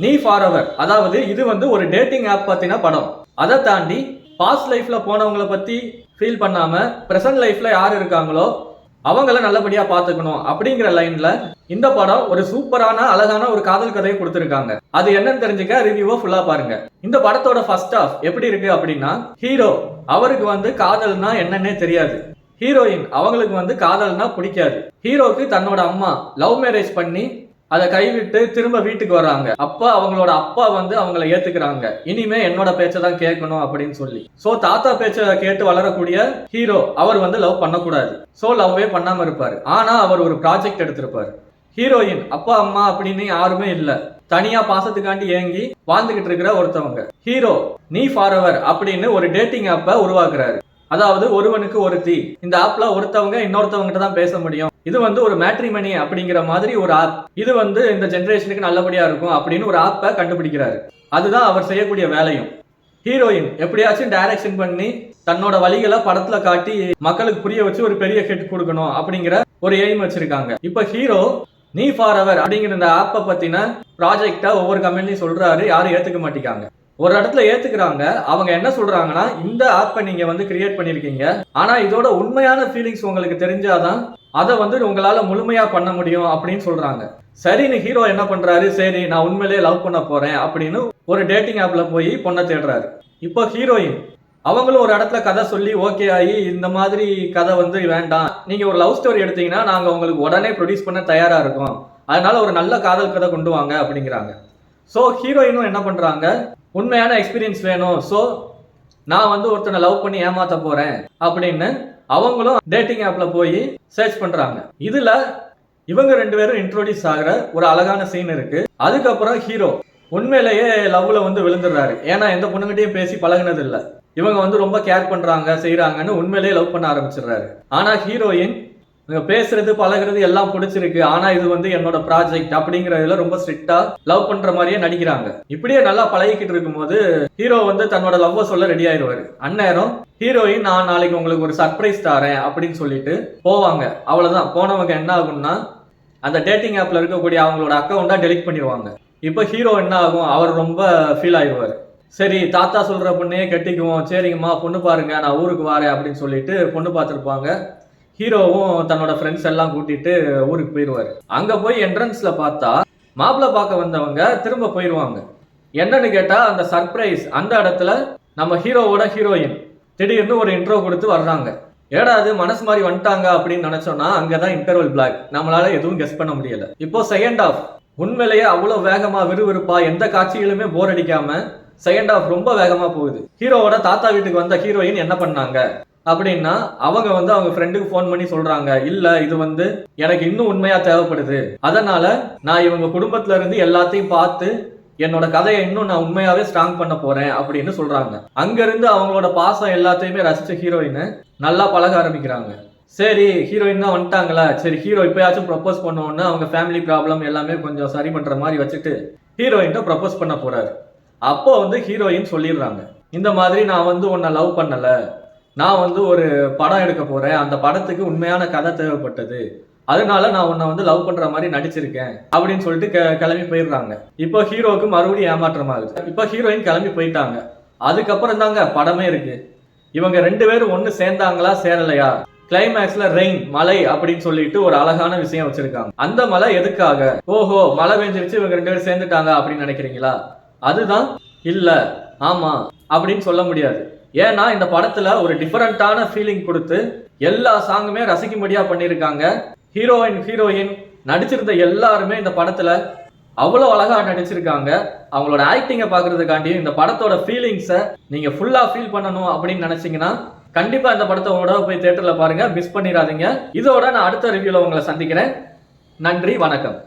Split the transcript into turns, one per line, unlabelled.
நீ ஃபாரெவர், அதாவது இது வந்து ஒரு டேட்டிங் ஆப் பத்தின படம். அதை தாண்டி பாஸ்ட் லைஃப்ல போனவங்களை பத்தி ஃபீல் பண்ணாம பிரசன்ட் லைஃப்ல யார் இருக்காங்களோ அவங்கள நல்லபடியா பாத்துக்கணும் அப்படிங்கிற லைன்ல இந்த படம் ஒரு சூப்பரான அழகான ஒரு காதல் கதையை கொடுத்திருக்காங்க. அது என்னன்னு தெரிஞ்சுக்க ரிவ்யூவை ஃபுல்லா பாருங்க. இந்த படத்தோட ஃபர்ஸ்ட் ஹாஃப் எப்படி இருக்கு அப்படின்னா, ஹீரோ அவருக்கு வந்து காதல்னா என்னன்னே தெரியாது. ஹீரோயின் அவங்களுக்கு வந்து காதல்னா பிடிக்காது. ஹீரோக்கு தன்னோட அம்மா லவ் மேரேஜ் பண்ணி அதை கைவிட்டு திரும்ப வீட்டுக்கு வர்றாங்க. அப்ப அவங்களோட அப்பா வந்து அவங்கள ஏத்துக்கிறாங்க. இனிமே என்னோட பேச்சை தான் கேட்கணும் அப்படின்னு சொல்லி. சோ தாத்தா பேச்சை கேட்டு வளரக்கூடிய ஹீரோ அவர் வந்து லவ் பண்ணக்கூடாது. சோ லவ்வே பண்ணாம இருப்பாரு. ஆனா அவர் ஒரு ப்ராஜெக்ட் எடுத்திருப்பாரு. ஹீரோயின் அப்பா அம்மா அப்படின்னு யாருமே இல்ல, தனியா பாசத்துக்காண்டி ஏங்கி வாழ்ந்துகிட்டு இருக்கிற ஒருத்தவங்க. ஹீரோ நீ ஃபாரெவர் அப்படின்னு ஒரு டேட்டிங் ஆப்பை உருவாக்குறாரு. அதாவது ஒருவனுக்கு ஒருத்தி. இந்த ஆப்ல ஒருத்தவங்க இன்னொருத்தவங்க தான் பேச முடியும். இது வந்து ஒரு மேட்ரிமனி அப்படிங்கிற மாதிரி ஒரு ஆப். இது வந்து இந்த ஜெனரேஷனுக்கு நல்லபடியா இருக்கும் அப்படின்னு ஒரு ஆப்பை கண்டுபிடிக்கிறாரு. அதுதான் அவர் செய்யக்கூடிய வேலையும். ஹீரோயின் எப்படியாச்சும் டைரக்ஷன் பண்ணி தன்னோட வழிகளை படத்துல காட்டி மக்களுக்கு புரிய வச்சு ஒரு பெரிய ஹிட் கொடுக்கணும் அப்படிங்கிற ஒரு எய்ம் வச்சிருக்காங்க. இப்ப ஹீரோ நீ ஃபாரெவர் அப்படிங்கிற இந்த ஆப்பை பத்தின ப்ராஜெக்டா ஒவ்வொரு கம்பெனிலையும் சொல்றாரு. யாரும் ஏத்துக்க மாட்டேங்காங்க. ஒரு இடத்துல ஏத்துக்கிறாங்க. அவங்க என்ன சொல்றாங்கன்னா, இந்த ஆப்பை நீங்க வந்து கிரியேட் பண்ணிருக்கீங்க, ஆனா இதோட உண்மையான ஃபீலிங்ஸ் உங்களுக்கு தெரிஞ்சாதான் அதை வந்து உங்களால முழுமையா பண்ண முடியும் அப்படின்னு சொல்றாங்க. சரின்னு ஹீரோ என்ன பண்றாரு, சரி நான் உண்மையிலேயே லவ் பண்ண போறேன் அப்படின்னு ஒரு டேட்டிங் ஆப்ல போய் பொண்ணை தேடுறாரு. இப்போ ஹீரோயின் அவங்களும் ஒரு இடத்துல கதை சொல்லி ஓகே ஆகி, இந்த மாதிரி கதை வந்து வேண்டாம், நீங்க ஒரு லவ் ஸ்டோரி எடுத்தீங்கன்னா நாங்க உங்களுக்கு உடனே ப்ரொடியூஸ் பண்ண தயாரா இருக்கோம், அதனால ஒரு நல்ல காதல் கதை கொண்டு வாங்க அப்படிங்கிறாங்க. ஸோ ஹீரோயினும் என்ன பண்றாங்க, உண்மையான எக்ஸ்பீரியன்ஸ் வேணும், ஸோ நான் வந்து ஒருத்தனை லவ் பண்ணி ஏமாத்த போறேன் அப்படின்னு அவங்களும் டேட்டிங் ஆப்ல போய் சர்ச் பண்றாங்க. இதுல இவங்க ரெண்டு பேரும் இன்ட்ரோடியூஸ் ஆகிற ஒரு அழகான சீன் இருக்கு. அதுக்கப்புறம் ஹீரோ உண்மையிலேயே லவ்ல வந்து விழுந்துடுறாரு. ஏன்னா எந்த பொண்ணுகிட்டையும் பேசி பழகினது இல்ல, இவங்க வந்து ரொம்ப கேர் பண்றாங்க செய்யறாங்கன்னு உண்மையிலேயே லவ் பண்ண ஆரம்பிச்சிடுறாரு. ஆனா ஹீரோயின் பேசுறது பழகிறது எல்லாம் பிடிச்சிருக்கு, ஆனா இது வந்து என்னோட ப்ராஜெக்ட் அப்படிங்கறதுல ரொம்ப ஸ்ட்ரிக்டா லவ் பண்ற மாதிரியே நடிக்கிறாங்க. இப்படியே நல்லா பழகிக்கிட்டு இருக்கும்போது ஹீரோ வந்து தன்னோட லவ்வ சொல்ல ரெடி ஆயிடுவாரு. அந்நேரம் ஹீரோயின் நான் நாளைக்கு உங்களுக்கு ஒரு சர்ப்ரைஸ் தரேன் அப்படின்னு சொல்லிட்டு போவாங்க. அவ்வளவுதான். போனவங்க என்ன ஆகும்னா, அந்த டேட்டிங் ஆப்ல இருக்கக்கூடிய அவங்களோட அக்கௌண்டா டெலிட் பண்ணிடுவாங்க. இப்போ ஹீரோ என்ன ஆகும், அவர் ரொம்ப ஃபீல் ஆயிடுவாரு. சரி தாத்தா சொல்ற பொண்ணையே கட்டிக்குவோம், சரிங்கம்மா பொண்ணு பாருங்க நான் ஊருக்கு வரேன் அப்படின்னு சொல்லிட்டு பொண்ணு பார்த்துருப்பாங்க. ஹீரோவும் தன்னோட ஃப்ரெண்ட்ஸ் எல்லாம் கூட்டிட்டு ஊருக்கு போயிடுவாரு. அங்க போய் என்ட்ரன்ஸ்ல பார்த்தா மாப்பிள்ள பார்க்க வந்தவங்க திரும்ப போயிடுவாங்க. என்னன்னு கேட்டா, அந்த சர்ப்ரைஸ் அந்த இடத்துல நம்ம ஹீரோவோட ஹீரோயின் திடீர்னு ஒரு இன்ட்ரோ கொடுத்து வர்றாங்க. ஏடாது மனசு மாதிரி வந்துட்டாங்க அப்படின்னு நினைச்சோம்னா அங்கதான் இன்டர்வல் பிளாக். நம்மளால எதுவும் கெஸ் பண்ண முடியல. இப்போ செகண்ட் ஆஃப் உண்மையிலேயே அவ்வளவு வேகமா விறுவிறுப்பா எந்த காட்சிகளுமே போர் அடிக்காம செகண்ட் ஆஃப் ரொம்ப வேகமா போகுது. ஹீரோவோட தாத்தா வீட்டுக்கு வந்த ஹீரோயின் என்ன பண்ணாங்க அப்படின்னா, அவங்க வந்து அவங்க ஃப்ரெண்டுக்கு ஃபோன் பண்ணி சொல்றாங்க, இல்ல இது வந்து எனக்கு இன்னும் உண்மையா தேவைப்படுது, அதனால நான் இவங்க குடும்பத்துல இருந்து எல்லாத்தையும் பார்த்து என்னோட கதையை இன்னும் நான் உண்மையாவே ஸ்ட்ராங் பண்ண போறேன் அப்படின்னு சொல்றாங்க. அங்க இருந்து அவங்களோட பாசம் எல்லாத்தையுமே ரசிச்ச ஹீரோயின் நல்லா பழக ஆரம்பிக்கிறாங்க. சரி ஹீரோயின் தான் வந்துட்டாங்களா, சரி ஹீரோ இப்பயாச்சும் ப்ரப்போஸ் பண்ணுவோன்னு அவங்க ஃபேமிலி ப்ராப்ளம் எல்லாமே கொஞ்சம் சரி பண்ற மாதிரி வச்சுட்டு ஹீரோயின் ப்ரப்போஸ் பண்ண போறாரு. அப்போ வந்து ஹீரோயின் சொல்லிடுறாங்க, இந்த மாதிரி நான் வந்து உன்னை லவ் பண்ணல, நான் வந்து ஒரு படம் எடுக்க போறேன், அந்த படத்துக்கு உண்மையான கதை தேவைப்பட்டது, அதனால நான் உன்னை வந்து லவ் பண்ற மாதிரி நடிச்சிருக்கேன் அப்படின்னு சொல்லிட்டு கிளம்பி போயிடுறாங்க. இப்போ ஹீரோவுக்கு மறுபடியும் ஏமாற்றம் ஆகுது. இப்போ ஹீரோயின் கிளம்பி போயிட்டாங்க. அதுக்கப்புறம் தாங்க படமே இருக்கு. இவங்க ரெண்டு பேரும் ஒண்ணு சேர்ந்தாங்களா சேரலையா, கிளைமேக்ஸ்ல ரெயின் மழை அப்படின்னு சொல்லிட்டு ஒரு அழகான விஷயம் வச்சிருக்காங்க. அந்த மழை எதுக்காக, ஓஹோ மழை பெஞ்சிருச்சு இவங்க ரெண்டு பேரும் சேர்ந்துட்டாங்க அப்படின்னு நினைக்கிறீங்களா, அதுதான் இல்ல ஆமா அப்படின்னு சொல்ல முடியாது. ஏன்னா இந்த படத்துல ஒரு டிஃபரெண்டான ஃபீலிங் கொடுத்து எல்லா சாங்குமே ரசிக்கும்படியா பண்ணியிருக்காங்க. ஹீரோயின் நடிச்சிருந்த எல்லாருமே இந்த படத்துல அவ்வளவு அழகா நடிச்சிருக்காங்க. அவங்களோட ஆக்டிங்கை பாக்குறதுக்காண்டியும் இந்த படத்தோட ஃபீலிங்ஸை நீங்க ஃபுல்லா ஃபீல் பண்ணணும் அப்படின்னு நினைச்சீங்கன்னா கண்டிப்பா இந்த படத்தோட போய் தியேட்டர்ல பாருங்க, மிஸ் பண்ணிடாதீங்க. இதோட நான் அடுத்த ரிவ்யூல உங்களை சந்திக்கிறேன். நன்றி, வணக்கம்.